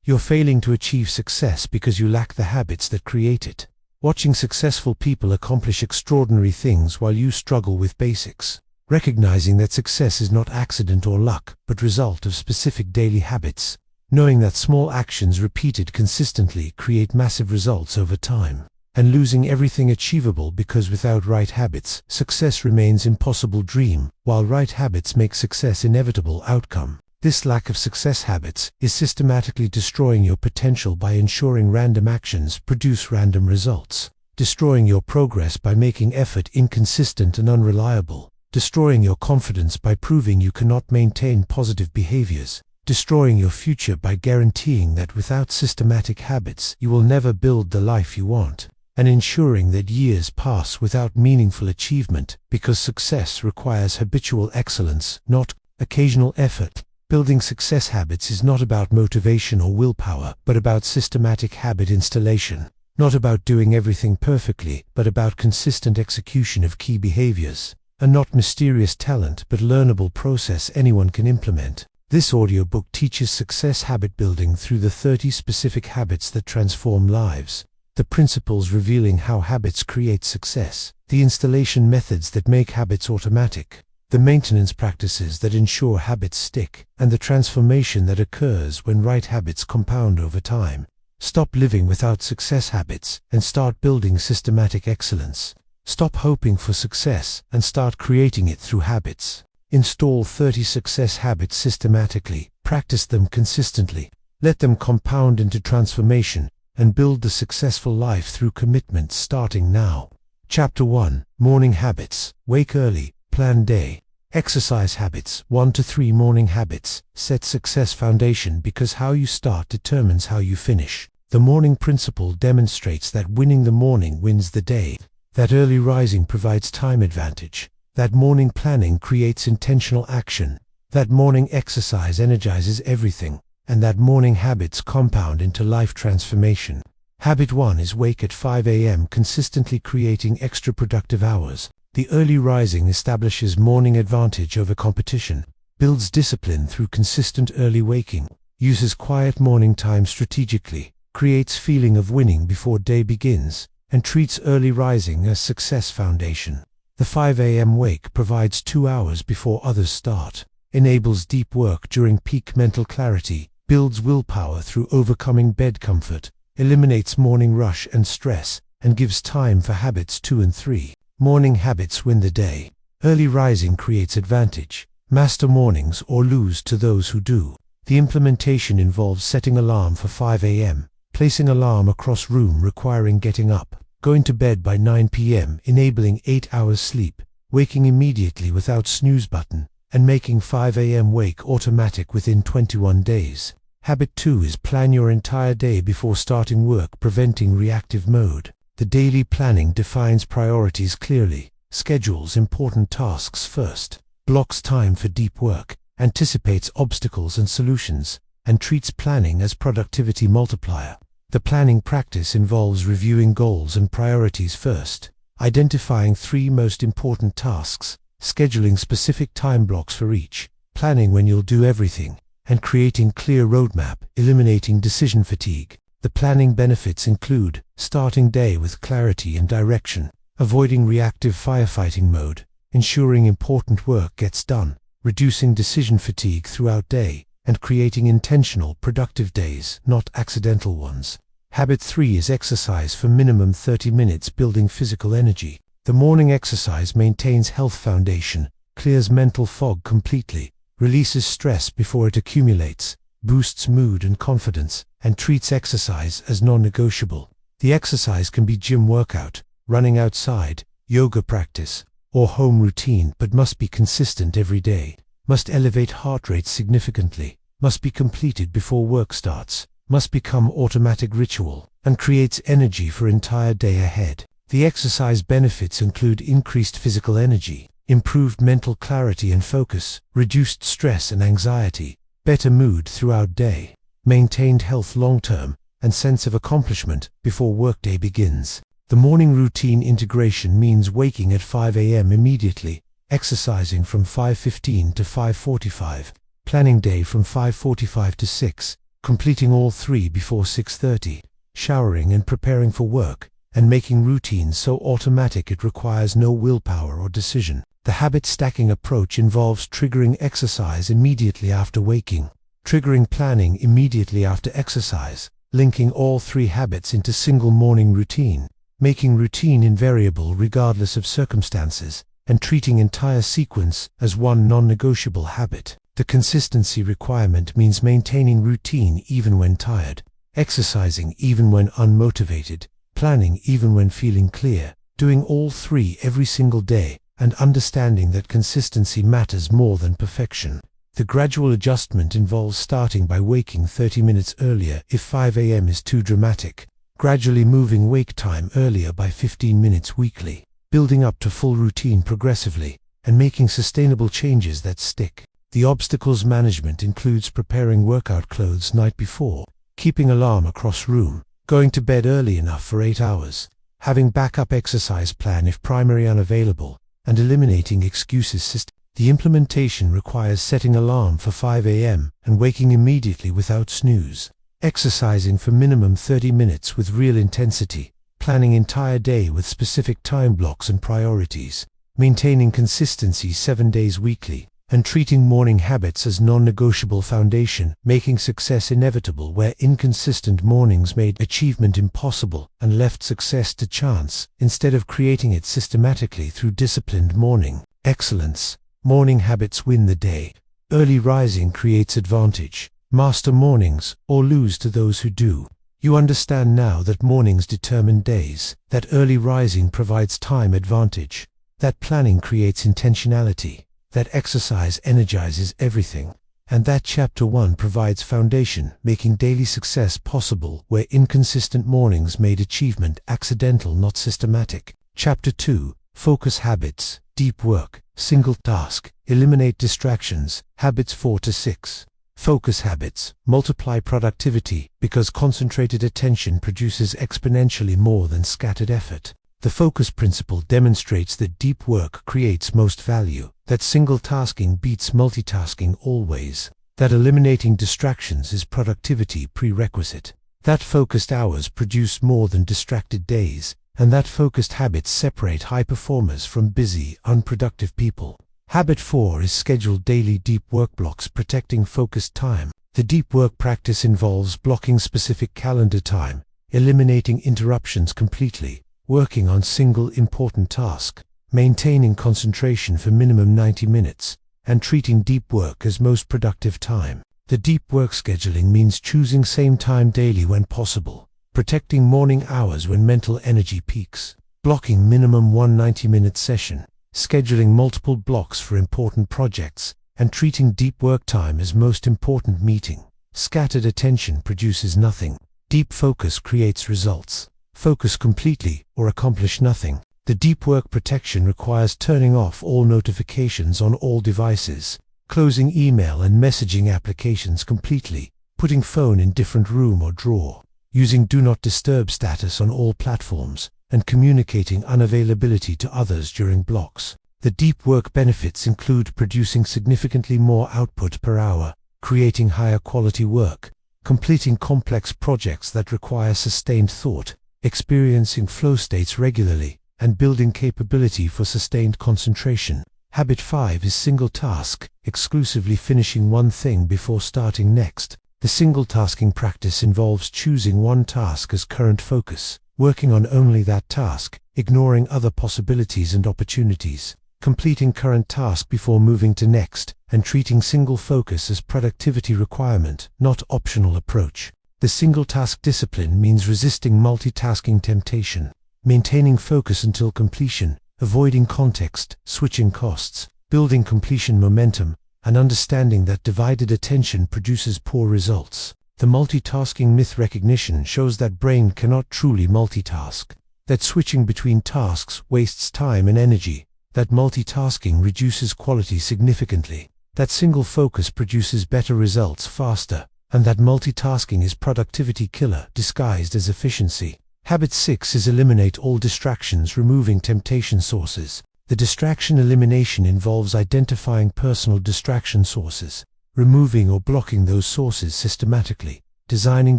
You're failing to achieve success because you lack the habits that create it. Watching successful people accomplish extraordinary things while you struggle with basics. Recognizing that success is not accident or luck, but result of specific daily habits. Knowing that small actions repeated consistently create massive results over time. And losing everything achievable because without right habits, success remains impossible dream, while right habits make success inevitable outcome. This lack of success habits is systematically destroying your potential by ensuring random actions produce random results. Destroying your progress by making effort inconsistent and unreliable. Destroying your confidence by proving you cannot maintain positive behaviors. Destroying your future by guaranteeing that without systematic habits you will never build the life you want. And ensuring that years pass without meaningful achievement, because success requires habitual excellence, not occasional effort. Building success habits is not about motivation or willpower, but about systematic habit installation. Not about doing everything perfectly, but about consistent execution of key behaviors. And not mysterious talent, but learnable process anyone can implement. This audiobook teaches success habit building through the 30 specific habits that transform lives. The principles revealing how habits create success. The installation methods that make habits automatic. The maintenance practices that ensure habits stick, and the transformation that occurs when right habits compound over time. Stop living without success habits, and start building systematic excellence. Stop hoping for success, and start creating it through habits. Install 30 success habits systematically, practice them consistently. Let them compound into transformation, and build the successful life through commitment starting now. Chapter 1. Morning Habits. Wake early, plan day. Exercise habits. 1 to 3 morning habits. Set success foundation because how you start determines how you finish. The morning principle demonstrates that winning the morning wins the day. That early rising provides time advantage. That morning planning creates intentional action. That morning exercise energizes everything. And that morning habits compound into life transformation. Habit 1 is wake at 5 a.m. consistently creating extra productive hours. The early rising establishes morning advantage over competition, builds discipline through consistent early waking, uses quiet morning time strategically, creates feeling of winning before day begins, and treats early rising as success foundation. The 5 a.m. wake provides 2 hours before others start, enables deep work during peak mental clarity, builds willpower through overcoming bed comfort, eliminates morning rush and stress, and gives time for habits 2 and 3. Morning habits win the day. Early rising creates advantage. Master mornings or lose to those who do. The implementation involves setting alarm for 5 a.m., placing alarm across room requiring getting up, going to bed by 9 p.m. enabling 8 hours sleep, waking immediately without snooze button, and making 5 a.m. wake automatic within 21 days. Habit 2 is plan your entire day before starting work, preventing reactive mode. The daily planning defines priorities clearly, schedules important tasks first, blocks time for deep work, anticipates obstacles and solutions, and treats planning as productivity multiplier. The planning practice involves reviewing goals and priorities first, identifying 3 most important tasks, scheduling specific time blocks for each, planning when you'll do everything, and creating clear roadmap, eliminating decision fatigue. The planning benefits include starting day with clarity and direction, avoiding reactive firefighting mode, ensuring important work gets done, reducing decision fatigue throughout day, and creating intentional, productive days, not accidental ones. Habit 3 is exercise for minimum 30 minutes, building physical energy. The morning exercise maintains health foundation, clears mental fog completely, releases stress before it accumulates, boosts mood and confidence, and treats exercise as non-negotiable. The exercise can be gym workout, running outside, yoga practice, or home routine, but must be consistent every day, must elevate heart rate significantly, must be completed before work starts, must become automatic ritual, and creates energy for entire day ahead. The exercise benefits include increased physical energy, improved mental clarity and focus, reduced stress and anxiety, better mood throughout day, maintained health long-term, and sense of accomplishment before workday begins. The morning routine integration means waking at 5 a.m. immediately, exercising from 5:15 to 5:45, planning day from 5:45 to 6, completing all 3 before 6:30, showering and preparing for work, and making routines so automatic it requires no willpower or decision. The habit stacking approach involves triggering exercise immediately after waking, triggering planning immediately after exercise, linking all 3 habits into single morning routine, making routine invariable regardless of circumstances, and treating entire sequence as one non-negotiable habit. The consistency requirement means maintaining routine even when tired, exercising even when unmotivated, planning even when feeling clear, doing all 3 every single day, and understanding that consistency matters more than perfection. The gradual adjustment involves starting by waking 30 minutes earlier if 5 a.m. is too dramatic, gradually moving wake time earlier by 15 minutes weekly, building up to full routine progressively, and making sustainable changes that stick. The obstacles management includes preparing workout clothes night before, keeping alarm across room, going to bed early enough for 8 hours, having backup exercise plan if primary unavailable, and eliminating excuses. The implementation requires setting alarm for 5 a.m. and waking immediately without snooze, exercising for minimum 30 minutes with real intensity, planning entire day with specific time blocks and priorities, maintaining consistency 7 days weekly, and treating morning habits as non-negotiable foundation, making success inevitable where inconsistent mornings made achievement impossible and left success to chance, instead of creating it systematically through disciplined morning excellence. Morning habits win the day. Early rising creates advantage. Master mornings, or lose to those who do. You understand now that mornings determine days, that early rising provides time advantage, that planning creates intentionality, that exercise energizes everything, and that Chapter 1 provides foundation, making daily success possible where inconsistent mornings made achievement accidental, not systematic. Chapter 2, Focus Habits, Deep Work, Single Task, Eliminate Distractions, Habits 4 to 6. Focus habits multiply productivity because concentrated attention produces exponentially more than scattered effort. The focus principle demonstrates that deep work creates most value, that single tasking beats multitasking always, that eliminating distractions is productivity prerequisite, that focused hours produce more than distracted days, and that focused habits separate high performers from busy, unproductive people. Habit 4 is schedule daily deep work blocks, protecting focused time. The deep work practice involves blocking specific calendar time, eliminating interruptions completely, working on single important task, maintaining concentration for minimum 90 minutes, and treating deep work as most productive time. The deep work scheduling means choosing same time daily when possible, protecting morning hours when mental energy peaks, blocking minimum 1 90-minute session, scheduling multiple blocks for important projects, and treating deep work time as most important meeting. Scattered attention produces nothing. Deep focus creates results. Focus completely or accomplish nothing. The deep work protection requires turning off all notifications on all devices, closing email and messaging applications completely, putting phone in different room or drawer, using Do Not Disturb status on all platforms, and communicating unavailability to others during blocks. The deep work benefits include producing significantly more output per hour, creating higher quality work, completing complex projects that require sustained thought, experiencing flow states regularly, and building capability for sustained concentration. Habit 5 is single task, exclusively finishing one thing before starting next. The single tasking practice involves choosing one task as current focus, working on only that task, ignoring other possibilities and opportunities, completing current task before moving to next, and treating single focus as productivity requirement, not optional approach. The single task discipline means resisting multitasking temptation, maintaining focus until completion, avoiding context, switching costs, building completion momentum, and understanding that divided attention produces poor results. The multitasking myth recognition shows that brain cannot truly multitask, that switching between tasks wastes time and energy, that multitasking reduces quality significantly, that single focus produces better results faster, and that multitasking is productivity killer disguised as efficiency. Habit 6 is eliminate all distractions, removing temptation sources. The distraction elimination involves identifying personal distraction sources, removing or blocking those sources systematically, designing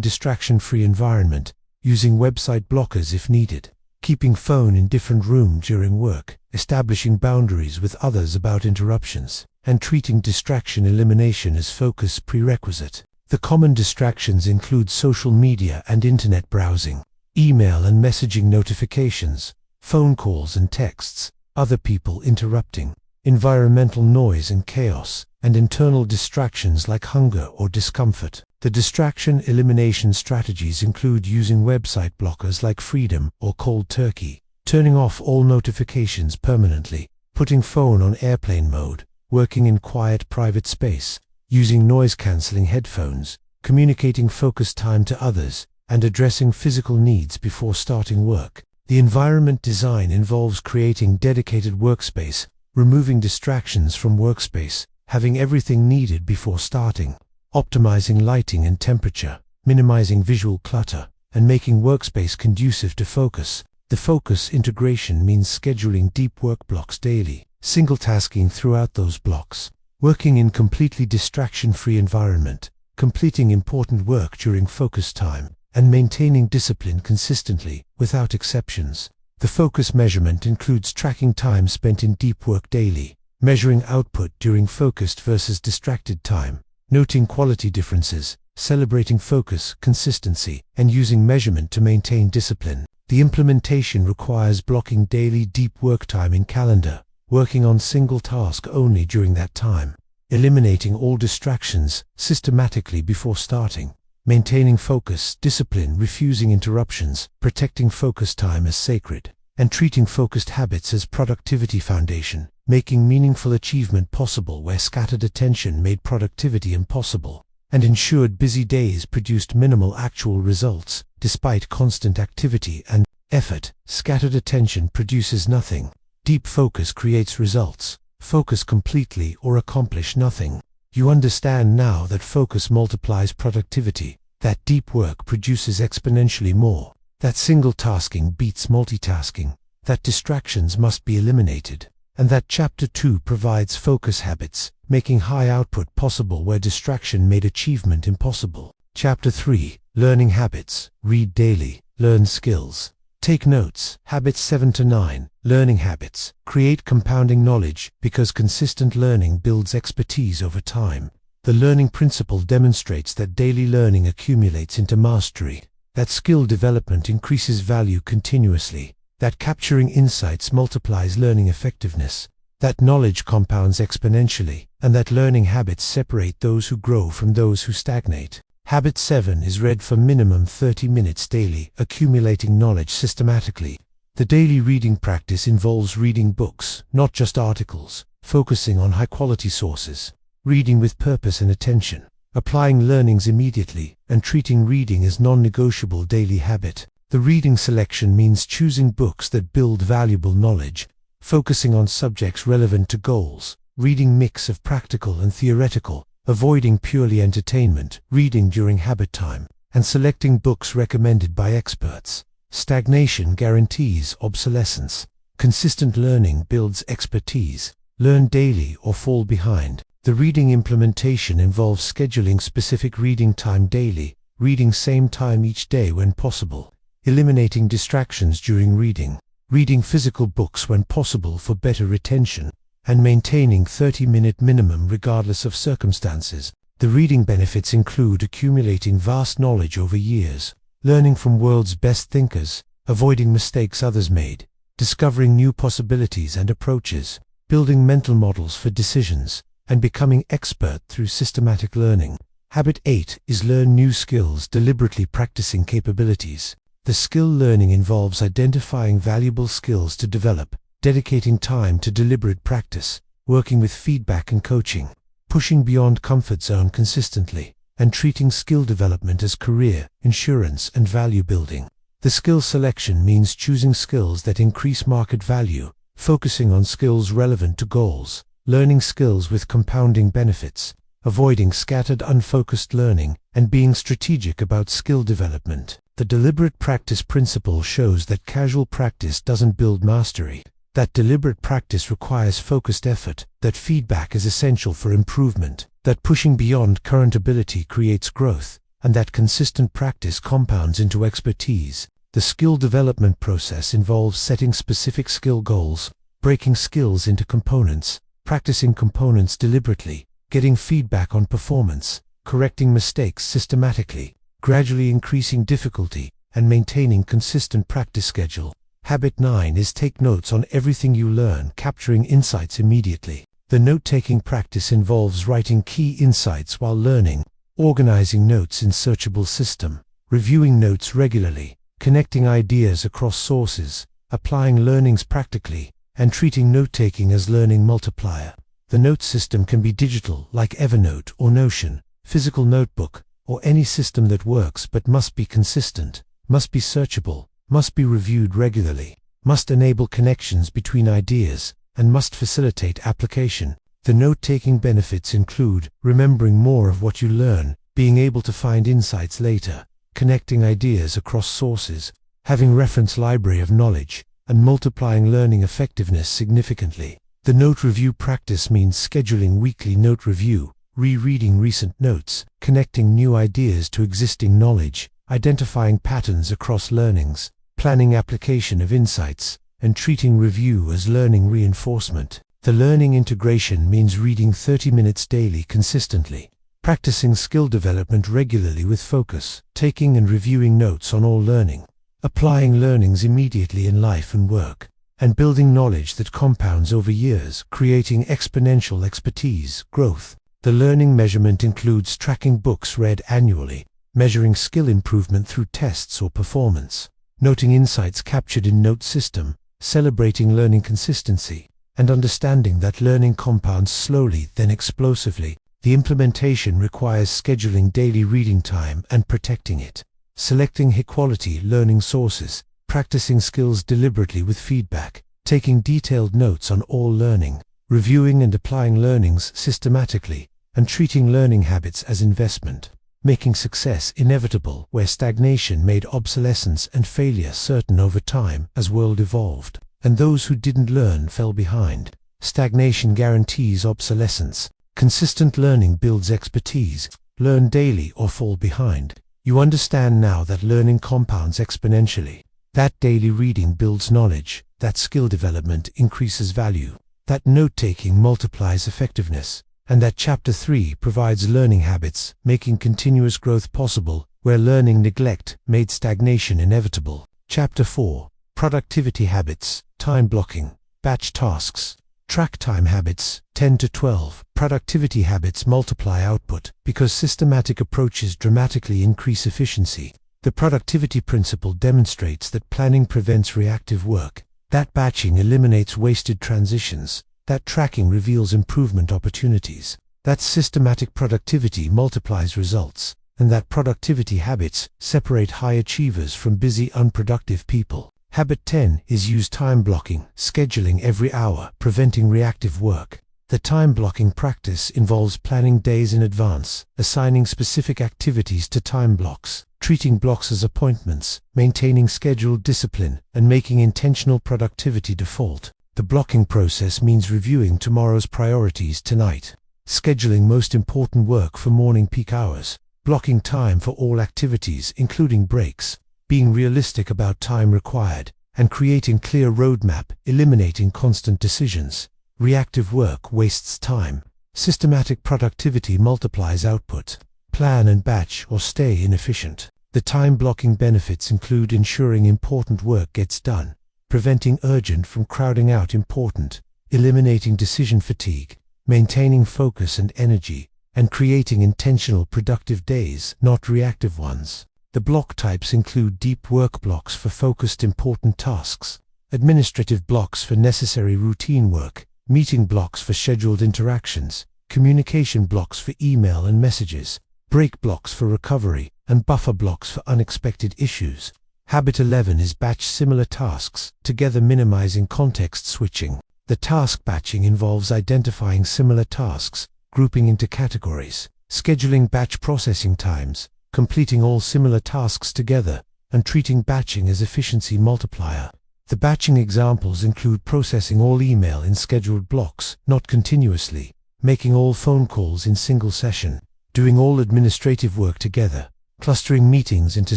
distraction-free environment, using website blockers if needed, keeping phone in different room during work, establishing boundaries with others about interruptions, and treating distraction elimination as focus prerequisite. The common distractions include social media and internet browsing, email and messaging notifications, phone calls and texts, other people interrupting, environmental noise and chaos, and internal distractions like hunger or discomfort. The distraction elimination strategies include using website blockers like Freedom or Cold Turkey, turning off all notifications permanently, putting phone on airplane mode, working in quiet private space, using noise-cancelling headphones, communicating focus time to others, and addressing physical needs before starting work. The environment design involves creating dedicated workspace, removing distractions from workspace, having everything needed before starting, optimizing lighting and temperature, minimizing visual clutter, and making workspace conducive to focus. The focus integration means scheduling deep work blocks daily, single tasking throughout those blocks, working in completely distraction-free environment, completing important work during focus time, and maintaining discipline consistently, without exceptions. The focus measurement includes tracking time spent in deep work daily, measuring output during focused versus distracted time, noting quality differences, celebrating focus, consistency, and using measurement to maintain discipline. The implementation requires blocking daily deep work time in calendar, working on single task only during that time, eliminating all distractions systematically before starting, maintaining focus, discipline, refusing interruptions, protecting focus time as sacred, and treating focused habits as productivity foundation, making meaningful achievement possible where scattered attention made productivity impossible, and ensured busy days produced minimal actual results. Despite constant activity and effort, scattered attention produces nothing. Deep focus creates results. Focus completely or accomplish nothing. You understand now that focus multiplies productivity, that deep work produces exponentially more, that single tasking beats multitasking, that distractions must be eliminated, and that Chapter 2 provides focus habits, making high output possible where distraction made achievement impossible. Chapter 3, Learning Habits. Read daily, learn skills. Take notes. Habits 7 to 9. Learning habits. Create compounding knowledge, because consistent learning builds expertise over time. The learning principle demonstrates that daily learning accumulates into mastery, that skill development increases value continuously, that capturing insights multiplies learning effectiveness, that knowledge compounds exponentially, and that learning habits separate those who grow from those who stagnate. Habit 7 is read for minimum 30 minutes daily, accumulating knowledge systematically. The daily reading practice involves reading books, not just articles, focusing on high-quality sources, reading with purpose and attention, applying learnings immediately, and treating reading as non-negotiable daily habit. The reading selection means choosing books that build valuable knowledge, focusing on subjects relevant to goals, reading mix of practical and theoretical, avoiding purely entertainment, reading during habit time, and selecting books recommended by experts. Stagnation guarantees obsolescence. Consistent learning builds expertise. Learn daily or fall behind. The reading implementation involves scheduling specific reading time daily, reading same time each day when possible, eliminating distractions during reading, reading physical books when possible for better retention, and maintaining 30-minute minimum regardless of circumstances. The reading benefits include accumulating vast knowledge over years, learning from world's best thinkers, avoiding mistakes others made, discovering new possibilities and approaches, building mental models for decisions, and becoming expert through systematic learning. Habit 8 is learn new skills, deliberately practicing capabilities. The skill learning involves identifying valuable skills to develop, dedicating time to deliberate practice, working with feedback and coaching, pushing beyond comfort zone consistently, and treating skill development as career, insurance, and value building. The skill selection means choosing skills that increase market value, focusing on skills relevant to goals, learning skills with compounding benefits, avoiding scattered unfocused learning, and being strategic about skill development. The deliberate practice principle shows that casual practice doesn't build mastery, that deliberate practice requires focused effort, that feedback is essential for improvement, that pushing beyond current ability creates growth, and that consistent practice compounds into expertise. The skill development process involves setting specific skill goals, breaking skills into components, practicing components deliberately, getting feedback on performance, correcting mistakes systematically, gradually increasing difficulty, and maintaining consistent practice schedule. Habit 9 is take notes on everything you learn, capturing insights immediately. The note-taking practice involves writing key insights while learning, organizing notes in searchable system, reviewing notes regularly, connecting ideas across sources, applying learnings practically, and treating note-taking as learning multiplier. The note system can be digital, like Evernote or Notion, physical notebook, or any system that works but must be consistent, must be searchable, must be reviewed regularly, must enable connections between ideas, and must facilitate application. The note-taking benefits include remembering more of what you learn, being able to find insights later, connecting ideas across sources, having reference library of knowledge, and multiplying learning effectiveness significantly. The note review practice means scheduling weekly note review, rereading recent notes, connecting new ideas to existing knowledge, identifying patterns across learnings, planning application of insights, and treating review as learning reinforcement. The learning integration means reading 30 minutes daily consistently, practicing skill development regularly with focus, taking and reviewing notes on all learning, applying learnings immediately in life and work, and building knowledge that compounds over years, creating exponential expertise growth. The learning measurement includes tracking books read annually, measuring skill improvement through tests or performance, noting insights captured in note system, celebrating learning consistency, and understanding that learning compounds slowly then explosively. The implementation requires scheduling daily reading time and protecting it, selecting high-quality learning sources, practicing skills deliberately with feedback, taking detailed notes on all learning, reviewing and applying learnings systematically, and treating learning habits as investment, making success inevitable where stagnation made obsolescence and failure certain over time as world evolved, and those who didn't learn fell behind. Stagnation guarantees obsolescence. Consistent learning builds expertise. Learn daily or fall behind. You understand now that learning compounds exponentially. That daily reading builds knowledge. That skill development increases value. That note-taking multiplies effectiveness. And that Chapter 3 provides learning habits, making continuous growth possible, where learning neglect made stagnation inevitable. Chapter 4. Productivity habits, time blocking, batch tasks. Track time habits, 10 to 12. Productivity habits multiply output because systematic approaches dramatically increase efficiency. The productivity principle demonstrates that planning prevents reactive work, that batching eliminates wasted transitions, that tracking reveals improvement opportunities, that systematic productivity multiplies results, and that productivity habits separate high achievers from busy, unproductive people. Habit 10 is use time blocking, scheduling every hour, preventing reactive work. The time blocking practice involves planning days in advance, assigning specific activities to time blocks, treating blocks as appointments, maintaining scheduled discipline, and making intentional productivity default. The blocking process means reviewing tomorrow's priorities tonight, scheduling most important work for morning peak hours, blocking time for all activities including breaks, being realistic about time required, and creating clear roadmap, eliminating constant decisions. Reactive work wastes time. Systematic productivity multiplies output. Plan and batch or stay inefficient. The time blocking benefits include ensuring important work gets done, preventing urgent from crowding out important, eliminating decision fatigue, maintaining focus and energy, and creating intentional productive days, not reactive ones. The block types include deep work blocks for focused important tasks, administrative blocks for necessary routine work, meeting blocks for scheduled interactions, communication blocks for email and messages, break blocks for recovery, and buffer blocks for unexpected issues. Habit 11 is batch similar tasks, together minimizing context switching. The task batching involves identifying similar tasks, grouping into categories, scheduling batch processing times, completing all similar tasks together, and treating batching as efficiency multiplier. The batching examples include processing all email in scheduled blocks, not continuously, making all phone calls in single session, doing all administrative work together, clustering meetings into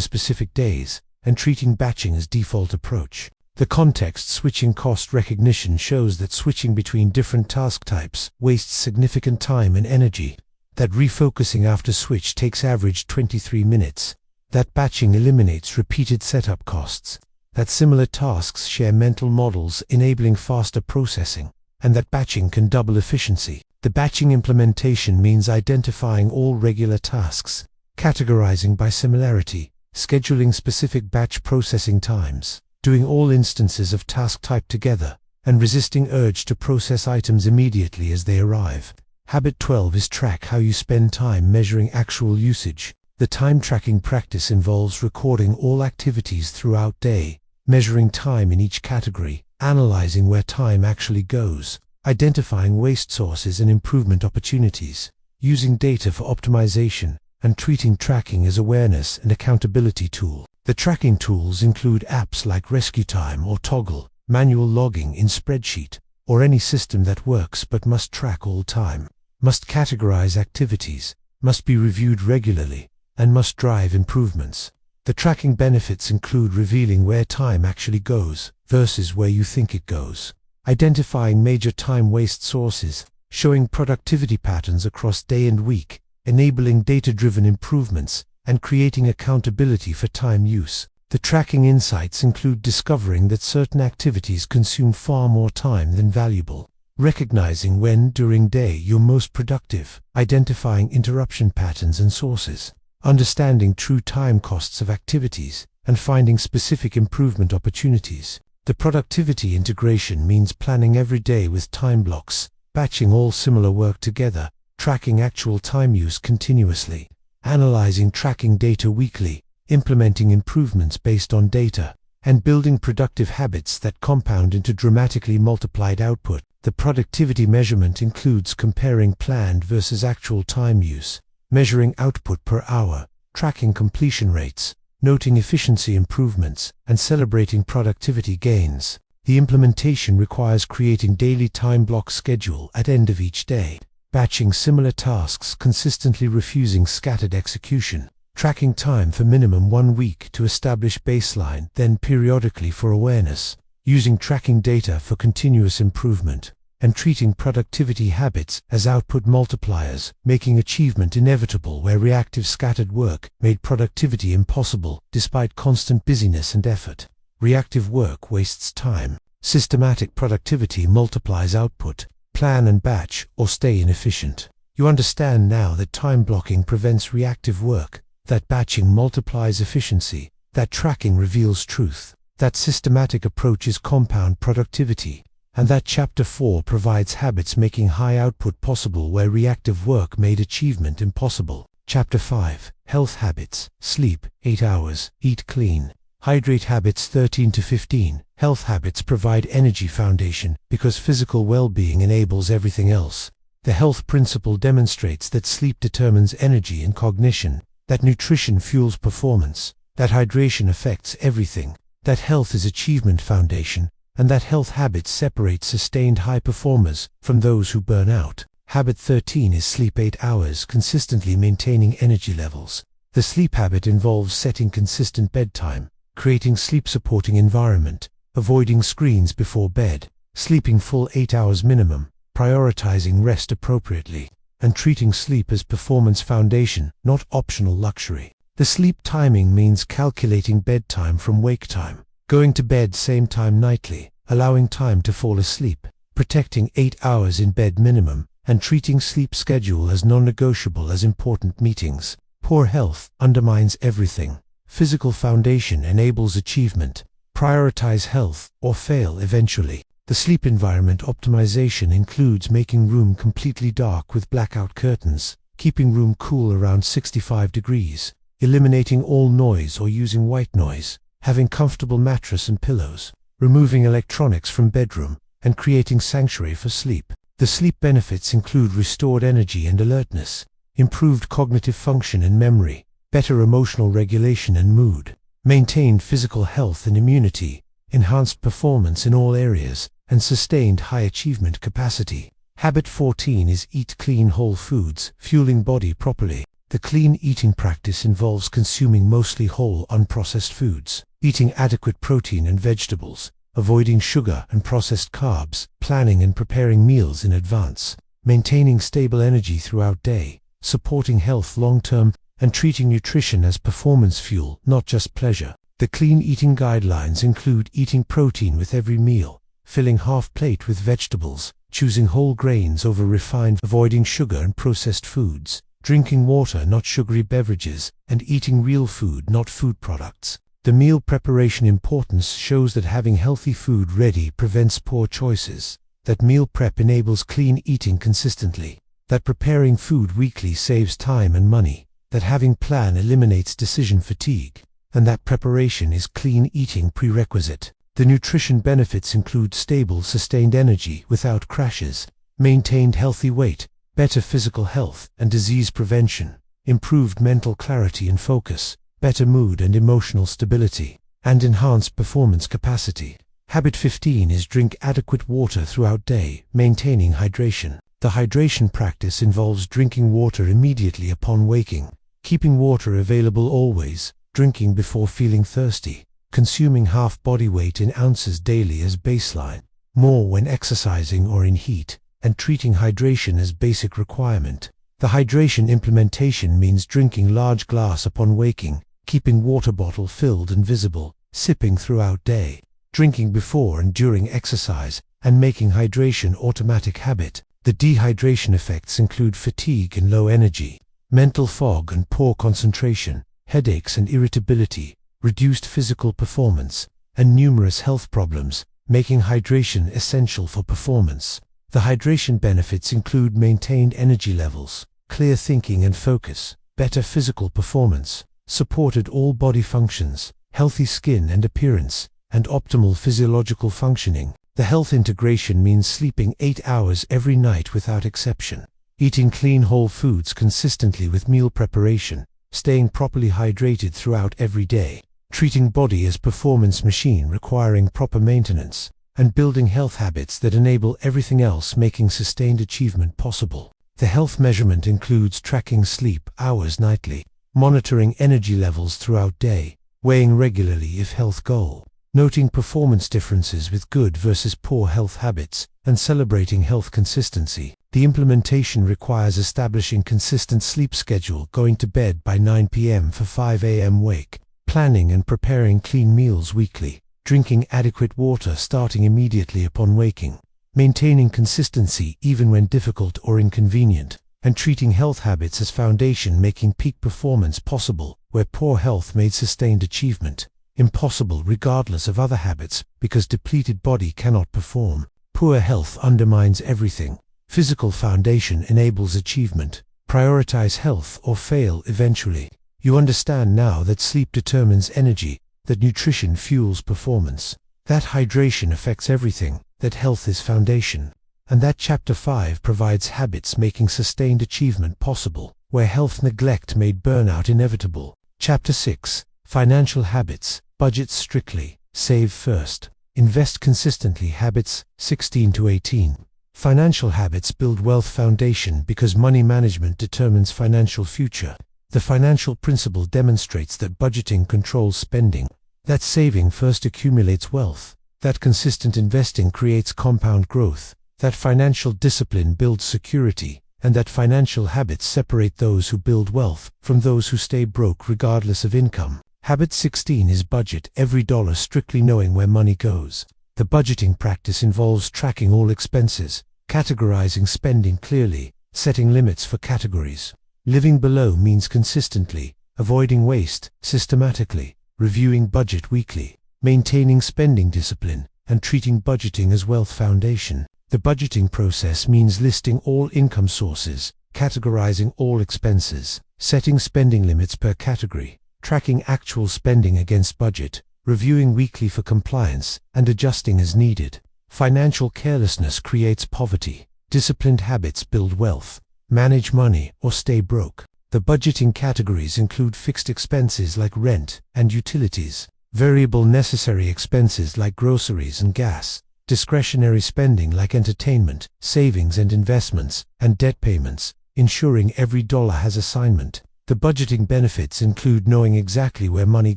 specific days, and treating batching as default approach. The context-switching cost recognition shows that switching between different task types wastes significant time and energy, that refocusing after switch takes average 23 minutes, that batching eliminates repeated setup costs, that similar tasks share mental models enabling faster processing, and that batching can double efficiency. The batching implementation means identifying all regular tasks, categorizing by similarity, scheduling specific batch processing times, doing all instances of task type together, and resisting urge to process items immediately as they arrive. Habit 12 is track how you spend time measuring actual usage. The time tracking practice involves recording all activities throughout day, measuring time in each category, analyzing where time actually goes, identifying waste sources and improvement opportunities, using data for optimization, and treating tracking as awareness and accountability tool. The tracking tools include apps like Rescue Time or Toggle, manual logging in Spreadsheet, or any system that works but must track all time, must categorize activities, must be reviewed regularly, and must drive improvements. The tracking benefits include revealing where time actually goes versus where you think it goes, identifying major time waste sources, showing productivity patterns across day and week, enabling data-driven improvements, and creating accountability for time use. The tracking insights include discovering that certain activities consume far more time than valuable, recognizing when during day you're most productive, identifying interruption patterns and sources, understanding true time costs of activities, and finding specific improvement opportunities. The productivity integration means planning every day with time blocks, batching all similar work together, tracking actual time use continuously, analyzing tracking data weekly, implementing improvements based on data, and building productive habits that compound into dramatically multiplied output. The productivity measurement includes comparing planned versus actual time use, measuring output per hour, tracking completion rates, noting efficiency improvements, and celebrating productivity gains. The implementation requires creating daily time block schedule at end of each day, batching similar tasks, consistently refusing scattered execution, tracking time for minimum 1 week to establish baseline, then periodically for awareness, using tracking data for continuous improvement, and treating productivity habits as output multipliers, making achievement inevitable where reactive scattered work made productivity impossible despite constant busyness and effort. Reactive work wastes time. Systematic productivity multiplies output. Plan and batch or stay inefficient. You understand now that time blocking prevents reactive work, that batching multiplies efficiency, that tracking reveals truth, that systematic approaches compound productivity, and that Chapter 4 provides habits making high output possible where reactive work made achievement impossible. Chapter 5, Health Habits, Sleep, 8 hours, Eat Clean. Hydrate Habits 13 to 15. Health habits provide energy foundation because physical well-being enables everything else. The health principle demonstrates that sleep determines energy and cognition, that nutrition fuels performance, that hydration affects everything, that health is achievement foundation, and that health habits separate sustained high performers from those who burn out. Habit 13 is sleep 8 hours, consistently maintaining energy levels. The sleep habit involves setting consistent bedtime, creating sleep-supporting environment, avoiding screens before bed, sleeping full 8 hours minimum, prioritizing rest appropriately, and treating sleep as performance foundation, not optional luxury. The sleep timing means calculating bedtime from wake time, going to bed same time nightly, allowing time to fall asleep, protecting 8 hours in bed minimum, and treating sleep schedule as non-negotiable as important meetings. Poor health undermines everything. Physical foundation enables achievement. Prioritize health or fail eventually. The sleep environment optimization includes making room completely dark with blackout curtains, keeping room cool around 65 degrees, eliminating all noise or using white noise, having comfortable mattress and pillows, removing electronics from bedroom, and creating sanctuary for sleep. The sleep benefits include restored energy and alertness, improved cognitive function and memory, better emotional regulation and mood, maintained physical health and immunity, enhanced performance in all areas, and sustained high achievement capacity. Habit 14 is eat clean whole foods, fueling body properly. The clean eating practice involves consuming mostly whole, unprocessed foods, eating adequate protein and vegetables, avoiding sugar and processed carbs, planning and preparing meals in advance, maintaining stable energy throughout day, supporting health long-term, and treating nutrition as performance fuel, not just pleasure. The clean eating guidelines include eating protein with every meal, filling half plate with vegetables, choosing whole grains over refined, avoiding sugar and processed foods, drinking water, not sugary beverages, and eating real food, not food products. The meal preparation importance shows that having healthy food ready prevents poor choices, that meal prep enables clean eating consistently, that preparing food weekly saves time and money, that having plan eliminates decision fatigue, and that preparation is clean eating prerequisite. The nutrition benefits include stable, sustained energy without crashes, maintained healthy weight, better physical health and disease prevention, improved mental clarity and focus, better mood and emotional stability, and enhanced performance capacity. Habit 15 is drink adequate water throughout day, maintaining hydration. The hydration practice involves drinking water immediately upon waking, keeping water available always, drinking before feeling thirsty, consuming half body weight in ounces daily as baseline, more when exercising or in heat, and treating hydration as basic requirement. The hydration implementation means drinking large glass upon waking, keeping water bottle filled and visible, sipping throughout day, drinking before and during exercise, and making hydration automatic habit. The dehydration effects include fatigue and low energy, mental fog and poor concentration, headaches and irritability, reduced physical performance, and numerous health problems, making hydration essential for performance. The hydration benefits include maintained energy levels, clear thinking and focus, better physical performance, supported all body functions, healthy skin and appearance, and optimal physiological functioning. The health integration means sleeping 8 hours every night without exception, eating clean whole foods consistently with meal preparation, staying properly hydrated throughout every day, treating body as performance machine requiring proper maintenance, and building health habits that enable everything else, making sustained achievement possible. The health measurement includes tracking sleep hours nightly, monitoring energy levels throughout day, weighing regularly if health goal, noting performance differences with good versus poor health habits, and celebrating health consistency. The implementation requires establishing consistent sleep schedule, going to bed by 9 p.m. for 5 a.m. wake, planning and preparing clean meals weekly, drinking adequate water starting immediately upon waking, maintaining consistency even when difficult or inconvenient, and treating health habits as foundation, making peak performance possible where poor health made sustained achievement impossible regardless of other habits, because depleted body cannot perform. Poor health undermines everything. Physical foundation enables achievement. Prioritize health or fail eventually. You understand now that sleep determines energy, that nutrition fuels performance, that hydration affects everything, that health is foundation, and that Chapter 5 provides habits making sustained achievement possible, where health neglect made burnout inevitable. Chapter 6, Financial Habits, Budget strictly, save first, invest consistently. Habits 16 to 18. Financial habits build wealth foundation because money management determines financial future. The financial principle demonstrates that budgeting controls spending, that saving first accumulates wealth, that consistent investing creates compound growth, that financial discipline builds security, and that financial habits separate those who build wealth from those who stay broke regardless of income. Habit 16 is budget every dollar, strictly knowing where money goes. The budgeting practice involves tracking all expenses, categorizing spending clearly, setting limits for categories. Living below means consistently, avoiding waste systematically, reviewing budget weekly, maintaining spending discipline, and treating budgeting as wealth foundation. The budgeting process means listing all income sources, categorizing all expenses, setting spending limits per category, tracking actual spending against budget, reviewing weekly for compliance, and adjusting as needed. Financial carelessness creates poverty. Disciplined habits build wealth. Manage money or stay broke. The budgeting categories include fixed expenses like rent and utilities, variable necessary expenses like groceries and gas, discretionary spending like entertainment, savings and investments, and debt payments, ensuring every dollar has assignment. The budgeting benefits include knowing exactly where money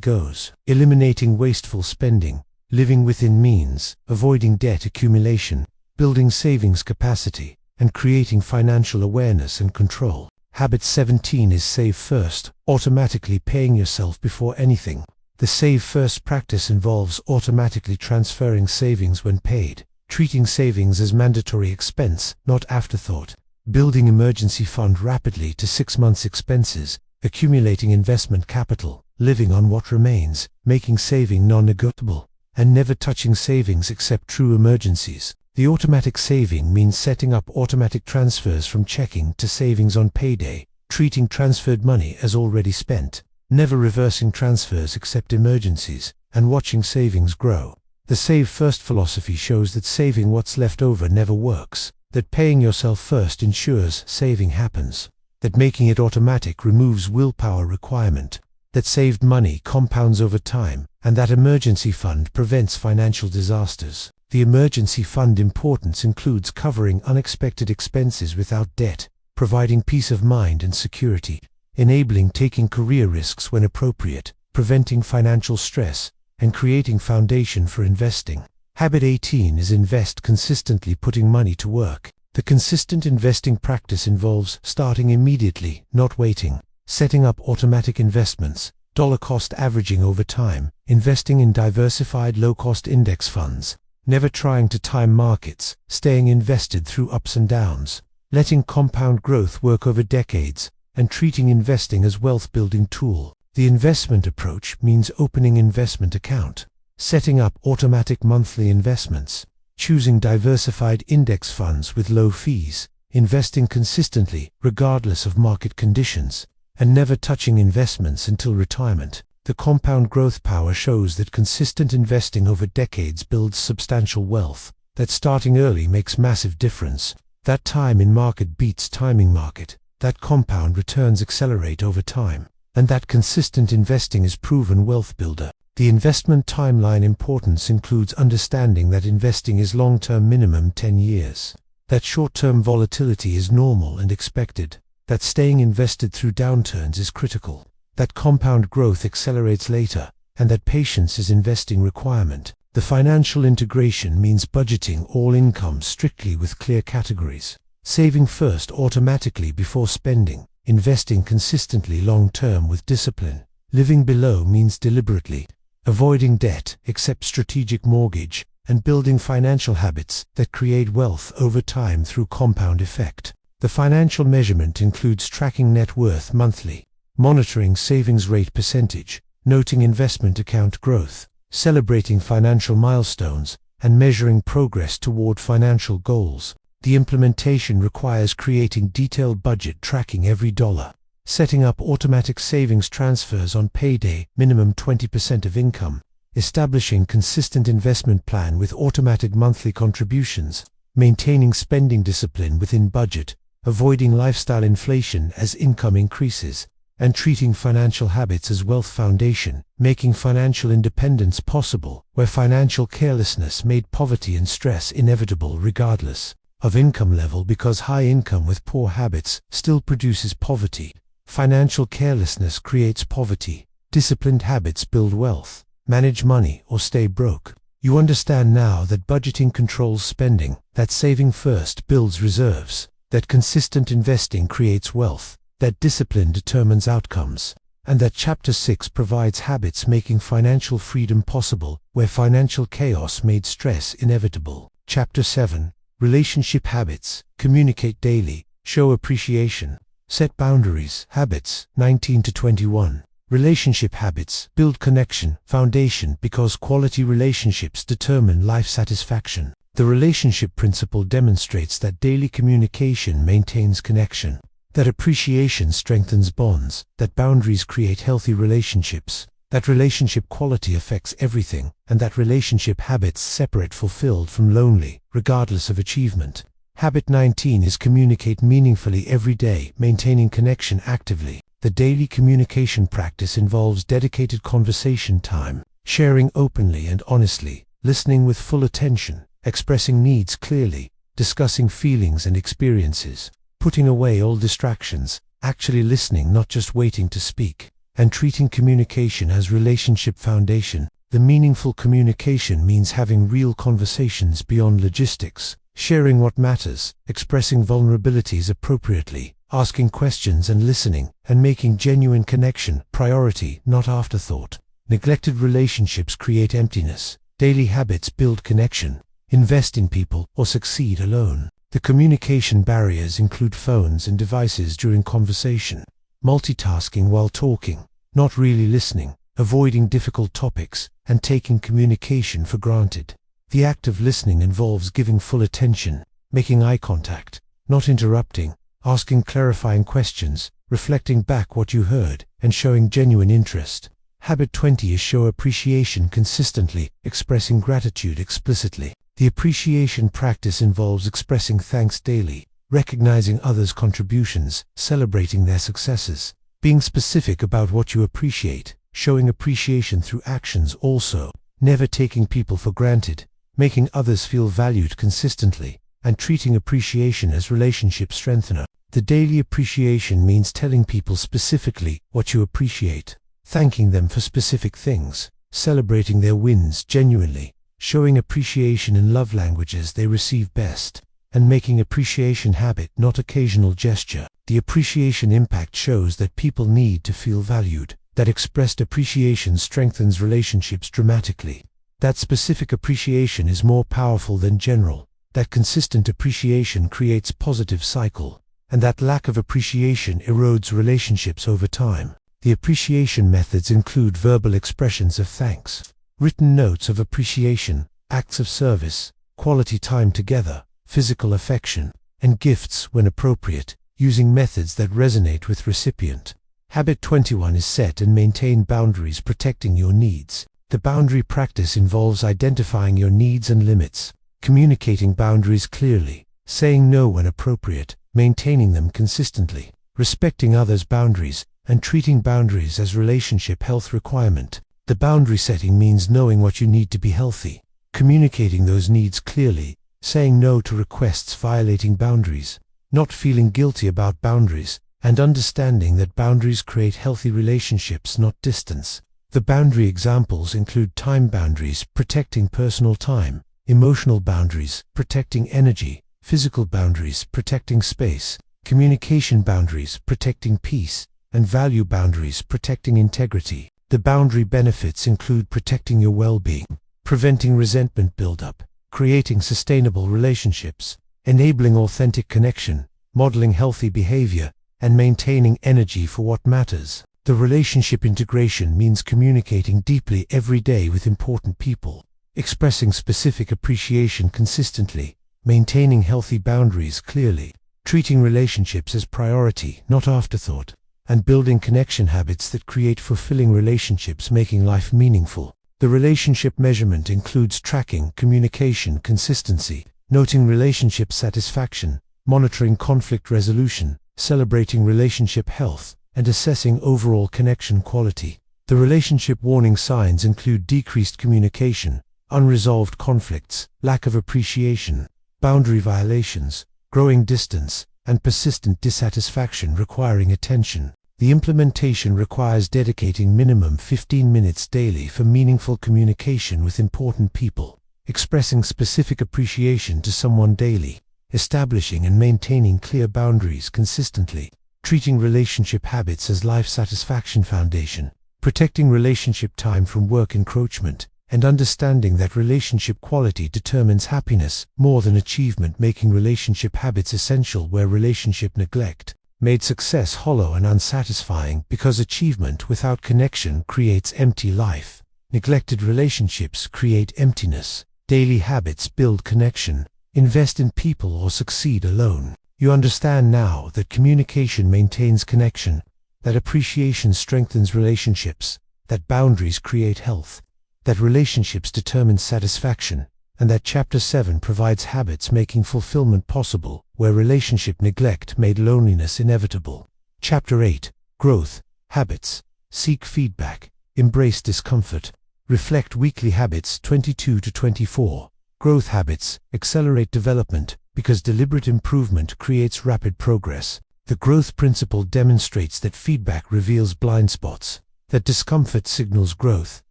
goes, eliminating wasteful spending, living within means, avoiding debt accumulation, building savings capacity, and creating financial awareness and control. Habit 17 is save first, automatically paying yourself before anything. The save first practice involves automatically transferring savings when paid, treating savings as mandatory expense, not afterthought, building emergency fund rapidly to 6 months' expenses, accumulating investment capital, living on what remains, making saving non-negotiable, and never touching savings except true emergencies. The automatic saving means setting up automatic transfers from checking to savings on payday, treating transferred money as already spent, never reversing transfers except emergencies, and watching savings grow. The Save First philosophy shows that saving what's left over never works, that paying yourself first ensures saving happens, that making it automatic removes willpower requirement, that saved money compounds over time, and that emergency fund prevents financial disasters. The emergency fund importance includes covering unexpected expenses without debt, providing peace of mind and security, enabling taking career risks when appropriate, preventing financial stress, and creating foundation for investing. Habit 18 is invest consistently, putting money to work. The consistent investing practice involves starting immediately, not waiting, setting up automatic investments, dollar cost averaging over time, investing in diversified low-cost index funds, never trying to time markets, staying invested through ups and downs, letting compound growth work over decades, and treating investing as wealth-building tool. The investment approach means opening investment account, setting up automatic monthly investments, choosing diversified index funds with low fees, investing consistently regardless of market conditions, and never touching investments until retirement. The compound growth power shows that consistent investing over decades builds substantial wealth, that starting early makes massive difference, that time in market beats timing market, that compound returns accelerate over time, and that consistent investing is proven wealth builder. The investment timeline importance includes understanding that investing is long-term, minimum 10 years, that short-term volatility is normal and expected, that staying invested through downturns is critical, that compound growth accelerates later, and that patience is investing requirement. The financial integration means budgeting all income strictly with clear categories, saving first automatically before spending, investing consistently long-term with discipline. Living below means deliberately, avoiding debt except strategic mortgage, and building financial habits that create wealth over time through compound effect. The financial measurement includes tracking net worth monthly, monitoring savings rate percentage, noting investment account growth, celebrating financial milestones, and measuring progress toward financial goals. The implementation requires creating detailed budget tracking every dollar, setting up automatic savings transfers on payday, minimum 20% of income, establishing consistent investment plan with automatic monthly contributions, maintaining spending discipline within budget, avoiding lifestyle inflation as income increases, and treating financial habits as wealth foundation, making financial independence possible, where financial carelessness made poverty and stress inevitable regardless of income level, because high income with poor habits still produces poverty. Financial carelessness creates poverty. Disciplined habits build wealth. Manage money or stay broke. You understand now that budgeting controls spending, that saving first builds reserves, that consistent investing creates wealth, that discipline determines outcomes, and that Chapter 6 provides habits making financial freedom possible, where financial chaos made stress inevitable. Chapter 7, Relationship Habits. Communicate daily, show appreciation, set boundaries. Habits 19 to 21. Relationship habits build connection, foundation, because quality relationships determine life satisfaction. The relationship principle demonstrates that daily communication maintains connection, that appreciation strengthens bonds, that boundaries create healthy relationships, that relationship quality affects everything, and that relationship habits separate fulfilled from lonely, regardless of achievement. Habit 19 is communicate meaningfully every day, maintaining connection actively. The daily communication practice involves dedicated conversation time, sharing openly and honestly, listening with full attention, expressing needs clearly, discussing feelings and experiences, putting away all distractions, actually listening, not just waiting to speak, and treating communication as relationship foundation. The meaningful communication means having real conversations beyond logistics, sharing what matters, expressing vulnerabilities appropriately, asking questions and listening, and making genuine connection priority, not afterthought. Neglected relationships create emptiness. Daily habits build connection. Invest in people or succeed alone. The communication barriers include phones and devices during conversation, multitasking while talking, not really listening, avoiding difficult topics, and taking communication for granted. The act of listening involves giving full attention, making eye contact, not interrupting, asking clarifying questions, reflecting back what you heard, and showing genuine interest. Habit 20 is show appreciation consistently, expressing gratitude explicitly. The appreciation practice involves expressing thanks daily, recognizing others' contributions, celebrating their successes, being specific about what you appreciate, showing appreciation through actions also, never taking people for granted, making others feel valued consistently, and treating appreciation as relationship strengthener. The daily appreciation means telling people specifically what you appreciate, thanking them for specific things, celebrating their wins genuinely, showing appreciation in love languages they receive best, and making appreciation habit, not occasional gesture. The appreciation impact shows that people need to feel valued, that expressed appreciation strengthens relationships dramatically, that specific appreciation is more powerful than general, that consistent appreciation creates positive cycle, and that lack of appreciation erodes relationships over time. The appreciation methods include verbal expressions of thanks, written notes of appreciation, acts of service, quality time together, physical affection, and gifts when appropriate, using methods that resonate with recipient. Habit 21 is set and maintain boundaries, protecting your needs. The boundary practice involves identifying your needs and limits, communicating boundaries clearly, saying no when appropriate, maintaining them consistently, respecting others' boundaries, and treating boundaries as relationship health requirement. The boundary setting means knowing what you need to be healthy, communicating those needs clearly, saying no to requests violating boundaries, not feeling guilty about boundaries, and understanding that boundaries create healthy relationships, not distance. The boundary examples include time boundaries, protecting personal time, emotional boundaries, protecting energy, physical boundaries, protecting space, communication boundaries, protecting peace, and value boundaries, protecting integrity. The boundary benefits include protecting your well-being, preventing resentment buildup, creating sustainable relationships, enabling authentic connection, modeling healthy behavior, and maintaining energy for what matters. The relationship integration means communicating deeply every day with important people, expressing specific appreciation consistently, maintaining healthy boundaries clearly, treating relationships as priority, not afterthought, and building connection habits that create fulfilling relationships, making life meaningful. The relationship measurement includes tracking communication consistency, noting relationship satisfaction, monitoring conflict resolution, celebrating relationship health, and assessing overall connection quality. The relationship warning signs include decreased communication, unresolved conflicts, lack of appreciation, boundary violations, growing distance, and persistent dissatisfaction requiring attention. The implementation requires dedicating minimum 15 minutes daily for meaningful communication with important people, expressing specific appreciation to someone daily, establishing and maintaining clear boundaries consistently, treating relationship habits as life satisfaction foundation, protecting relationship time from work encroachment, and understanding that relationship quality determines happiness more than achievement, making relationship habits essential where relationship neglect made success hollow and unsatisfying, because achievement without connection creates empty life. Neglected relationships create emptiness. Daily habits build connection. Invest in people or succeed alone. You understand now that communication maintains connection, that appreciation strengthens relationships, that boundaries create health, that relationships determine satisfaction, and that Chapter 7 provides habits making fulfillment possible, where relationship neglect made loneliness inevitable. Chapter 8. Growth. Habits. Seek feedback. Embrace discomfort. Reflect weekly habits 22 to 24. Growth habits accelerate development because deliberate improvement creates rapid progress. The growth principle demonstrates that feedback reveals blind spots, that discomfort signals growth,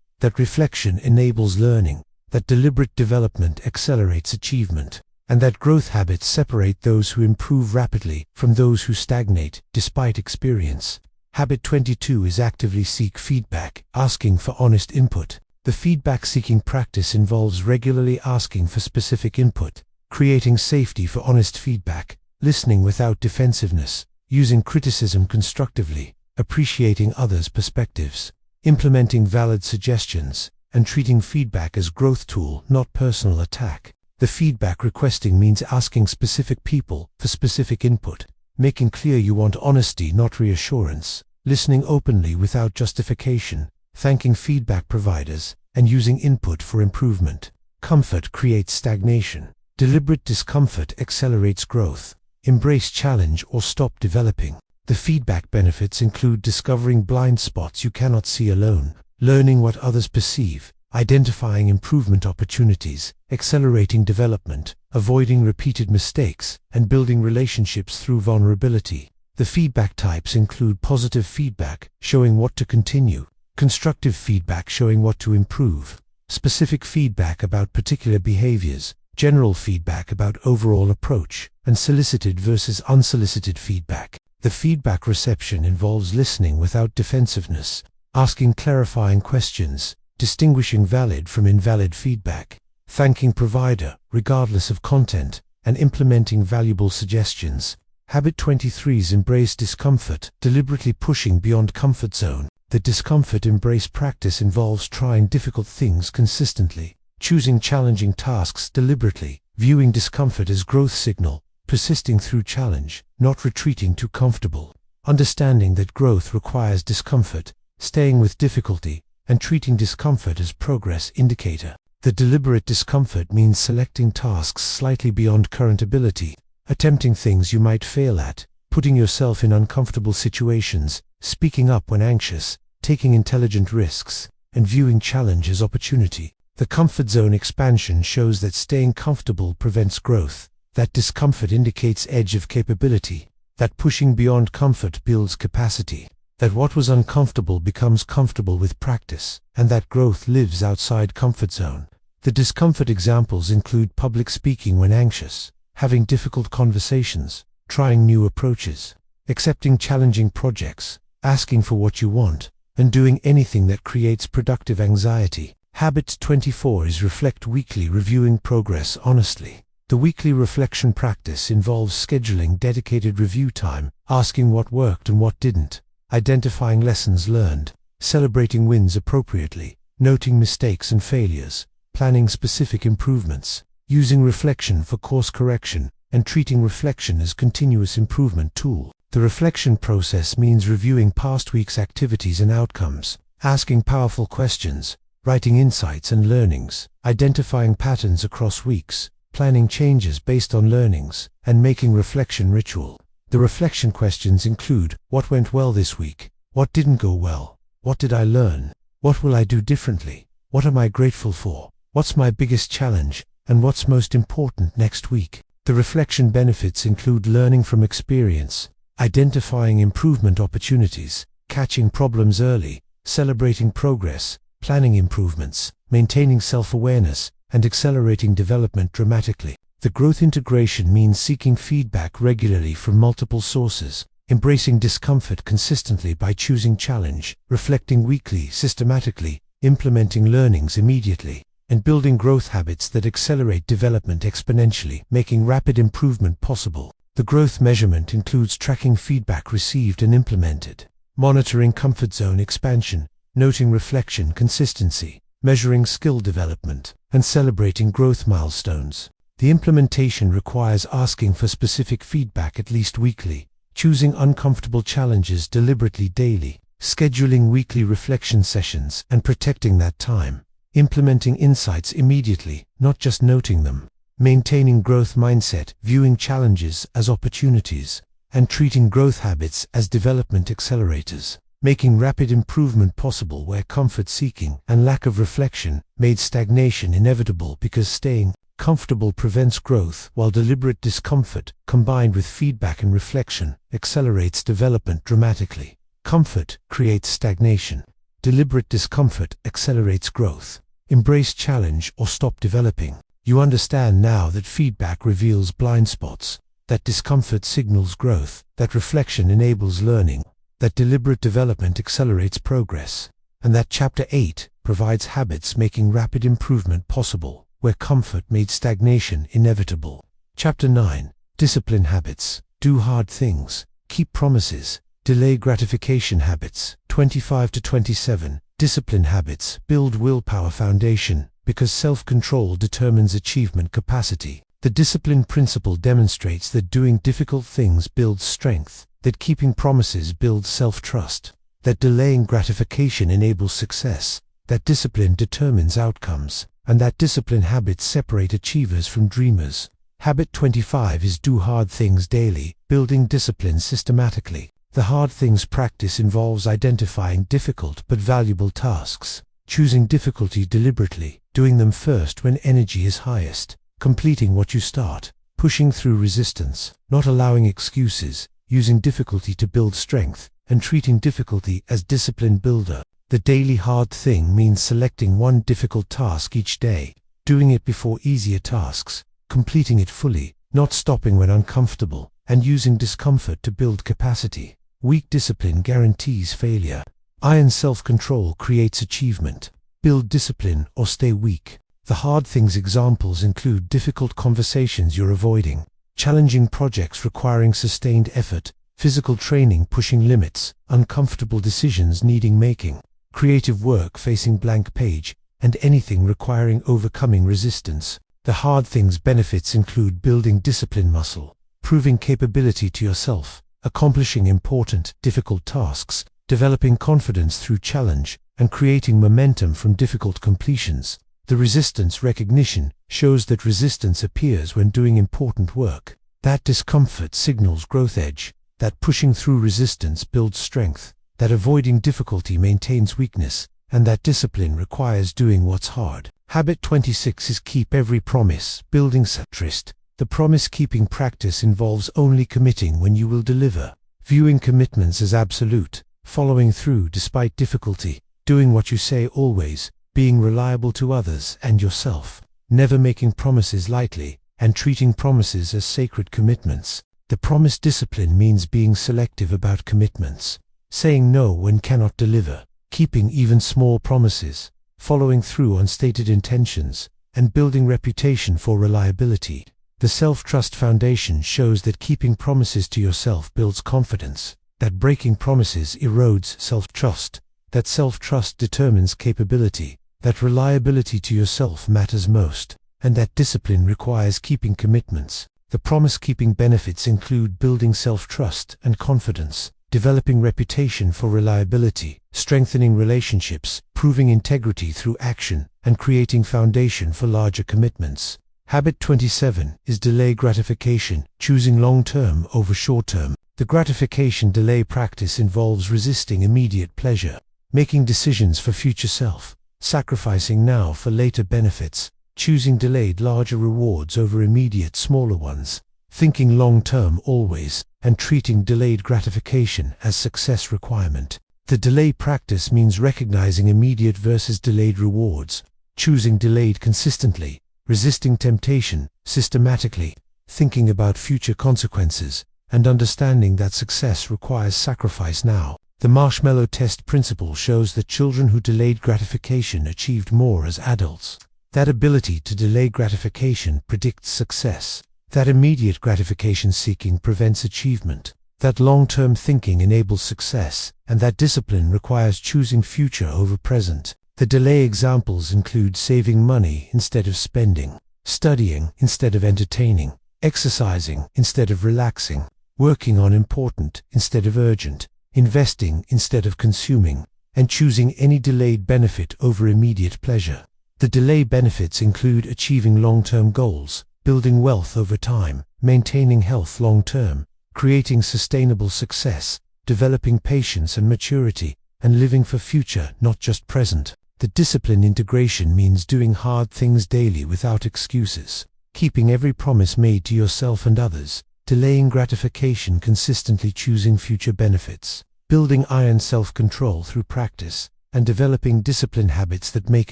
that reflection enables learning, that deliberate development accelerates achievement, and that growth habits separate those who improve rapidly from those who stagnate despite experience. Habit 22 is actively seek feedback, asking for honest input. The feedback-seeking practice involves regularly asking for specific input, creating safety for honest feedback, listening without defensiveness, using criticism constructively, appreciating others' perspectives, implementing valid suggestions, and treating feedback as growth tool, not personal attack. The feedback requesting means asking specific people for specific input, making clear you want honesty, not reassurance, listening openly without justification, thanking feedback providers, and using input for improvement. Comfort creates stagnation. Deliberate discomfort accelerates growth. Embrace challenge or stop developing. The feedback benefits include discovering blind spots you cannot see alone, learning what others perceive, identifying improvement opportunities, accelerating development, avoiding repeated mistakes, and building relationships through vulnerability. The feedback types include positive feedback, showing what to continue, constructive feedback showing what to improve, specific feedback about particular behaviors, general feedback about overall approach, and solicited versus unsolicited feedback. The feedback reception involves listening without defensiveness, asking clarifying questions, distinguishing valid from invalid feedback, thanking provider, regardless of content, and implementing valuable suggestions. Habit 23's embrace discomfort, deliberately pushing beyond comfort zone. The discomfort embrace practice involves trying difficult things consistently, choosing challenging tasks deliberately, viewing discomfort as growth signal, persisting through challenge, not retreating too comfortable, understanding that growth requires discomfort, staying with difficulty, and treating discomfort as progress indicator. The deliberate discomfort means selecting tasks slightly beyond current ability, attempting things you might fail at, putting yourself in uncomfortable situations, speaking up when anxious, taking intelligent risks, and viewing challenge as opportunity. The comfort zone expansion shows that staying comfortable prevents growth, that discomfort indicates edge of capability, that pushing beyond comfort builds capacity, that what was uncomfortable becomes comfortable with practice, and that growth lives outside comfort zone. The discomfort examples include public speaking when anxious, having difficult conversations, trying new approaches, accepting challenging projects, asking for what you want, and doing anything that creates productive anxiety. Habit 24 is reflect weekly, reviewing progress honestly. The weekly reflection practice involves scheduling dedicated review time, asking what worked and what didn't, identifying lessons learned, celebrating wins appropriately, noting mistakes and failures, planning specific improvements, using reflection for course correction, and treating reflection as continuous improvement tool. The reflection process means reviewing past week's activities and outcomes, asking powerful questions, writing insights and learnings, identifying patterns across weeks, planning changes based on learnings, and making reflection ritual. The reflection questions include: what went well this week? What didn't go well? What did I learn? What will I do differently? What am I grateful for? What's my biggest challenge? And what's most important next week? The reflection benefits include learning from experience, identifying improvement opportunities, catching problems early, celebrating progress, planning improvements, maintaining self-awareness, and accelerating development dramatically. The growth integration means seeking feedback regularly from multiple sources, embracing discomfort consistently by choosing challenge, reflecting weekly systematically, implementing learnings immediately, and building growth habits that accelerate development exponentially, making rapid improvement possible. The growth measurement includes tracking feedback received and implemented, monitoring comfort zone expansion, noting reflection consistency, measuring skill development, and celebrating growth milestones. The implementation requires asking for specific feedback at least weekly, choosing uncomfortable challenges deliberately daily, scheduling weekly reflection sessions and protecting that time, implementing insights immediately, not just noting them, maintaining growth mindset, viewing challenges as opportunities, and treating growth habits as development accelerators, making rapid improvement possible where comfort seeking and lack of reflection made stagnation inevitable, because staying Comfortable prevents growth, while deliberate discomfort, combined with feedback and reflection, accelerates development dramatically. Comfort creates stagnation. Deliberate discomfort accelerates growth. Embrace challenge or stop developing. You understand now that feedback reveals blind spots, that discomfort signals growth, that reflection enables learning, that deliberate development accelerates progress, and that Chapter 8 provides habits making rapid improvement possible, where comfort made stagnation inevitable. Chapter 9. Discipline habits. Do hard things. Keep promises. Delay gratification habits. 25 to 27. Discipline habits build willpower foundation, because self-control determines achievement capacity. The discipline principle demonstrates that doing difficult things builds strength, that keeping promises builds self-trust, that delaying gratification enables success, that discipline determines outcomes, and that discipline habits separate achievers from dreamers. Habit 25 is do hard things daily, building discipline systematically. The hard things practice involves identifying difficult but valuable tasks, choosing difficulty deliberately, doing them first when energy is highest, completing what you start, pushing through resistance, not allowing excuses, using difficulty to build strength, and treating difficulty as discipline builder. The daily hard thing means selecting one difficult task each day, doing it before easier tasks, completing it fully, not stopping when uncomfortable, and using discomfort to build capacity. Weak discipline guarantees failure. Iron self-control creates achievement. Build discipline or stay weak. The hard things examples include difficult conversations you're avoiding, challenging projects requiring sustained effort, physical training pushing limits, uncomfortable decisions needing making, creative work facing blank page, and anything requiring overcoming resistance. The hard things benefits include building discipline muscle, proving capability to yourself, accomplishing important, difficult tasks, developing confidence through challenge, and creating momentum from difficult completions. The resistance recognition shows that resistance appears when doing important work. That discomfort signals growth edge, that pushing through resistance builds strength, that avoiding difficulty maintains weakness, and that discipline requires doing what's hard. Habit 26 is keep every promise, building self-trust. The promise-keeping practice involves only committing when you will deliver, viewing commitments as absolute, following through despite difficulty, doing what you say always, being reliable to others and yourself, never making promises lightly, and treating promises as sacred commitments. The promise discipline means being selective about commitments, saying no when cannot deliver, keeping even small promises, following through on stated intentions, and building reputation for reliability. The self-trust foundation shows that keeping promises to yourself builds confidence, that breaking promises erodes self-trust, that self-trust determines capability, that reliability to yourself matters most, and that discipline requires keeping commitments. The promise-keeping benefits include building self-trust and confidence, developing reputation for reliability, strengthening relationships, proving integrity through action, and creating foundation for larger commitments. Habit 27 is delay gratification, choosing long-term over short-term. The gratification delay practice involves resisting immediate pleasure, making decisions for future self, sacrificing now for later benefits, choosing delayed larger rewards over immediate smaller ones, thinking long-term always, and treating delayed gratification as success requirement. The delay practice means recognizing immediate versus delayed rewards, choosing delayed consistently, resisting temptation systematically, thinking about future consequences, and understanding that success requires sacrifice now. The marshmallow test principle shows that children who delayed gratification achieved more as adults. That ability to delay gratification predicts success. That immediate gratification seeking prevents achievement. That long-term thinking enables success, and that discipline requires choosing future over present. The delay examples include saving money instead of spending, studying instead of entertaining, exercising instead of relaxing, working on important instead of urgent, investing instead of consuming, and choosing any delayed benefit over immediate pleasure. The delay benefits include achieving long-term goals, building wealth over time, maintaining health long-term, creating sustainable success, developing patience and maturity, and living for future, not just present. The discipline integration means doing hard things daily without excuses, keeping every promise made to yourself and others, delaying gratification, consistently choosing future benefits, building iron self-control through practice, and developing discipline habits that make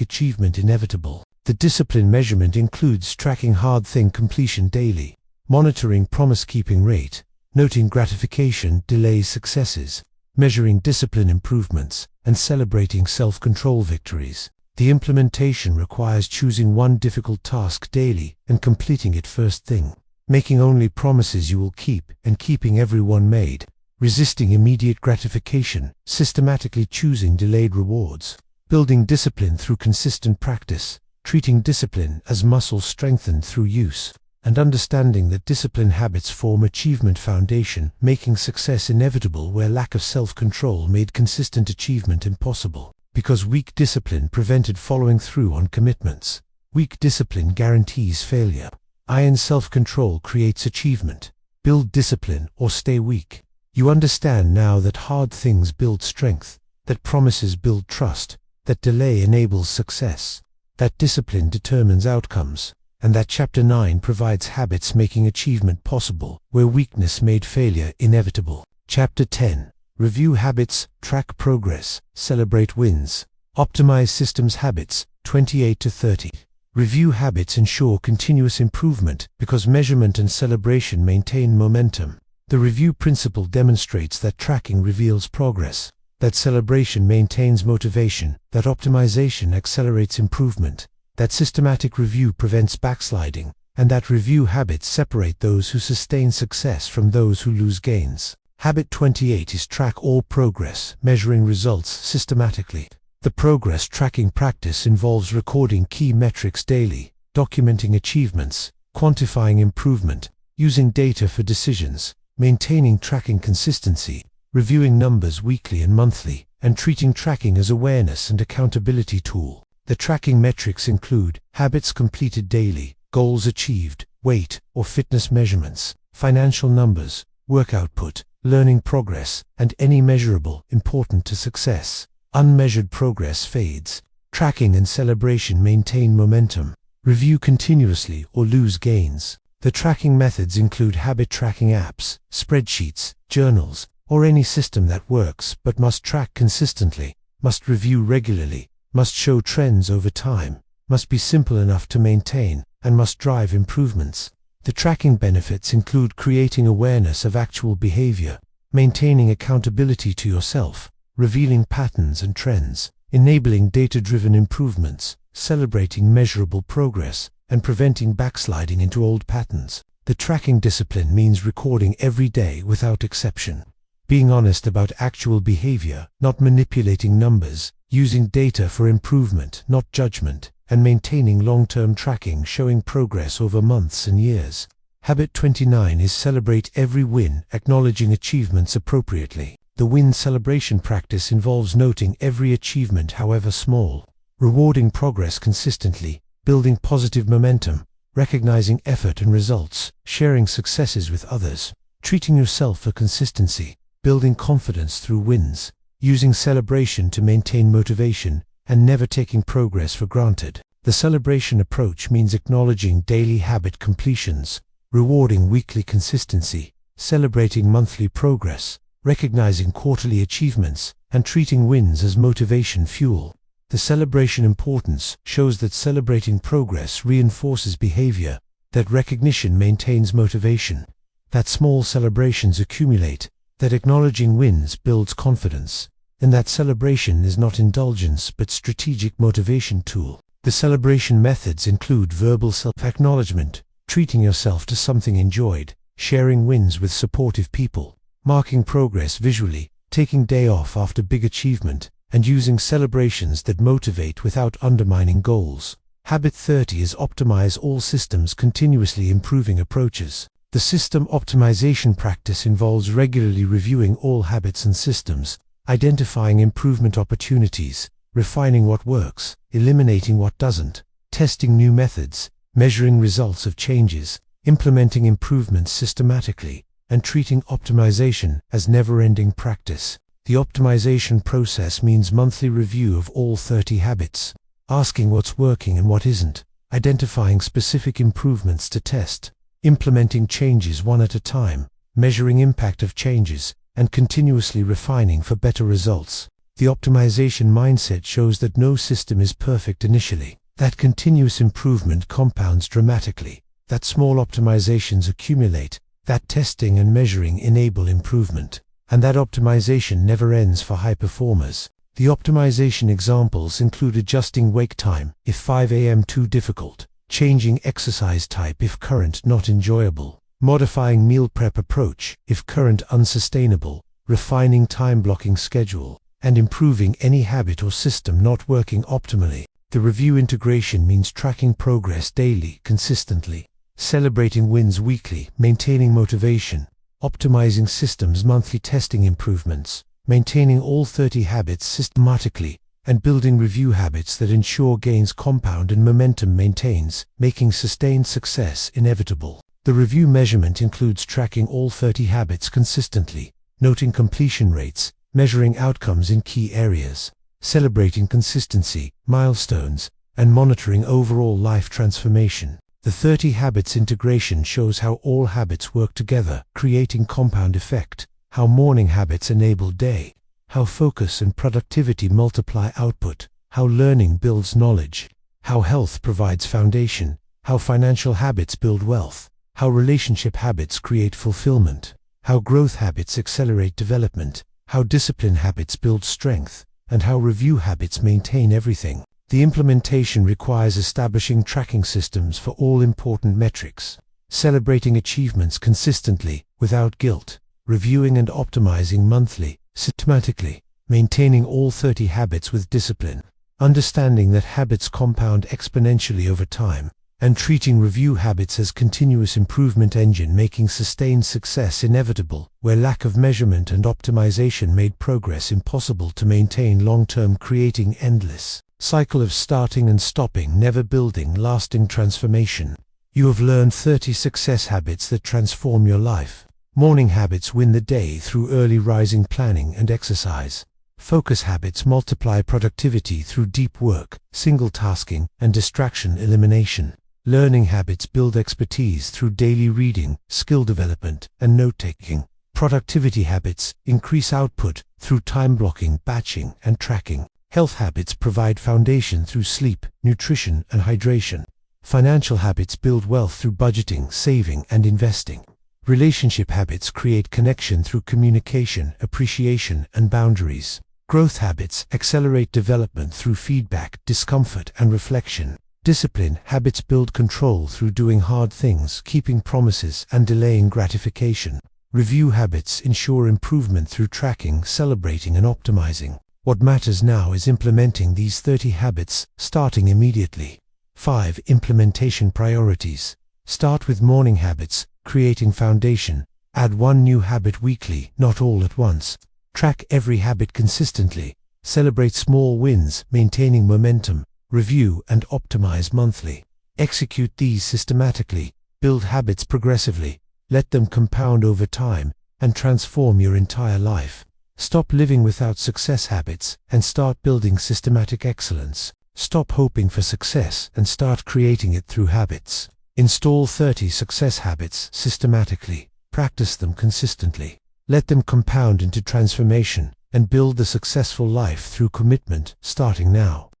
achievement inevitable. The discipline measurement includes tracking hard thing completion daily, monitoring promise-keeping rate, noting gratification delays successes, measuring discipline improvements, and celebrating self-control victories. The implementation requires choosing one difficult task daily and completing it first thing, making only promises you will keep and keeping every one made, resisting immediate gratification, systematically choosing delayed rewards, building discipline through consistent practice, treating discipline as muscle strengthened through use, and understanding that discipline habits form achievement foundation, making success inevitable where lack of self-control made consistent achievement impossible. Because weak discipline prevented following through on commitments. Weak discipline guarantees failure. Iron self-control creates achievement. Build discipline or stay weak. You understand now that hard things build strength, that promises build trust, that delay enables success, that discipline determines outcomes, and that Chapter 9 provides habits making achievement possible, where weakness made failure inevitable. Chapter 10. Review habits, track progress, celebrate wins. Optimize systems habits, 28 to 30. Review habits ensure continuous improvement because measurement and celebration maintain momentum. The review principle demonstrates that tracking reveals progress, that celebration maintains motivation, that optimization accelerates improvement, that systematic review prevents backsliding, and that review habits separate those who sustain success from those who lose gains. Habit 28 is track all progress, measuring results systematically. The progress tracking practice involves recording key metrics daily, documenting achievements, quantifying improvement, using data for decisions, maintaining tracking consistency, reviewing numbers weekly and monthly, and treating tracking as awareness and accountability tool. The tracking metrics include habits completed daily, goals achieved, weight or fitness measurements, financial numbers, work output, learning progress, and any measurable important to success. Unmeasured progress fades. Tracking and celebration maintain momentum. Review continuously or lose gains. The tracking methods include habit tracking apps, spreadsheets, journals, or any system that works but must track consistently, must review regularly, must show trends over time, must be simple enough to maintain, and must drive improvements. The tracking benefits include creating awareness of actual behavior, maintaining accountability to yourself, revealing patterns and trends, enabling data-driven improvements, celebrating measurable progress, and preventing backsliding into old patterns. The tracking discipline means recording every day without exception, being honest about actual behavior, not manipulating numbers, using data for improvement, not judgment, and maintaining long-term tracking showing progress over months and years. Habit 29 is celebrate every win, acknowledging achievements appropriately. The win celebration practice involves noting every achievement however small, rewarding progress consistently, building positive momentum, recognizing effort and results, sharing successes with others, treating yourself for consistency, building confidence through wins, using celebration to maintain motivation, and never taking progress for granted. The celebration approach means acknowledging daily habit completions, rewarding weekly consistency, celebrating monthly progress, recognizing quarterly achievements, and treating wins as motivation fuel. The celebration importance shows that celebrating progress reinforces behavior, that recognition maintains motivation, that small celebrations accumulate, that acknowledging wins builds confidence, and that celebration is not indulgence but strategic motivation tool. The celebration methods include verbal self-acknowledgement, treating yourself to something enjoyed, sharing wins with supportive people, marking progress visually, taking day off after big achievement, and using celebrations that motivate without undermining goals. Habit 30 is optimize all systems, continuously improving approaches. The system optimization practice involves regularly reviewing all habits and systems, identifying improvement opportunities, refining what works, eliminating what doesn't, testing new methods, measuring results of changes, implementing improvements systematically, and treating optimization as never-ending practice. The optimization process means monthly review of all 30 habits, asking what's working and what isn't, identifying specific improvements to test, implementing changes one at a time, measuring impact of changes, and continuously refining for better results. The optimization mindset shows that no system is perfect initially, that continuous improvement compounds dramatically, that small optimizations accumulate, that testing and measuring enable improvement, and that optimization never ends for high performers. The optimization examples include adjusting wake time if 5 a.m. too difficult, changing exercise type if current not enjoyable, modifying meal prep approach if current unsustainable, refining time blocking schedule, and improving any habit or system not working optimally. The review integration means tracking progress daily, consistently, celebrating wins weekly, maintaining motivation, optimizing systems monthly, testing improvements, maintaining all 30 habits systematically, and building review habits that ensure gains compound and momentum maintains, making sustained success inevitable. The review measurement includes tracking all 30 habits consistently, noting completion rates, measuring outcomes in key areas, celebrating consistency, milestones, and monitoring overall life transformation. The 30 habits integration shows how all habits work together, creating compound effect, how morning habits enable day, how focus and productivity multiply output, how learning builds knowledge, how health provides foundation, how financial habits build wealth, how relationship habits create fulfillment, how growth habits accelerate development, how discipline habits build strength, and how review habits maintain everything. The implementation requires establishing tracking systems for all important metrics, celebrating achievements consistently, without guilt, reviewing and optimizing monthly, systematically, maintaining all 30 habits with discipline, understanding that habits compound exponentially over time, and treating review habits as continuous improvement engine, making sustained success inevitable. Where lack of measurement and optimization made progress impossible to maintain long-term, creating endless cycle of starting and stopping, never building lasting transformation. You have learned 30 success habits that transform your life. Morning habits win the day through early rising, planning, and exercise. Focus habits multiply productivity through deep work, single tasking, and distraction elimination. Learning habits build expertise through daily reading, skill development, and note-taking. Productivity habits increase output through time blocking, batching, and tracking. Health habits provide foundation through sleep, nutrition, and hydration. Financial habits build wealth through budgeting, saving, and investing. Relationship habits create connection through communication, appreciation, and boundaries. Growth habits accelerate development through feedback, discomfort, and reflection. Discipline habits build control through doing hard things, keeping promises, and delaying gratification. Review habits ensure improvement through tracking, celebrating, and optimizing. What matters now is implementing these 30 habits, starting immediately. 5. Implementation priorities. Start with morning habits, creating foundation. Add one new habit weekly, not all at once. Track every habit consistently. Celebrate small wins, maintaining momentum. Review and optimize monthly. Execute these systematically. Build habits progressively. Let them compound over time and transform your entire life. Stop living without success habits and start building systematic excellence. Stop hoping for success and start creating it through habits. Install 30 success habits systematically. Practice them consistently. Let them compound into transformation and build the successful life through commitment, starting now.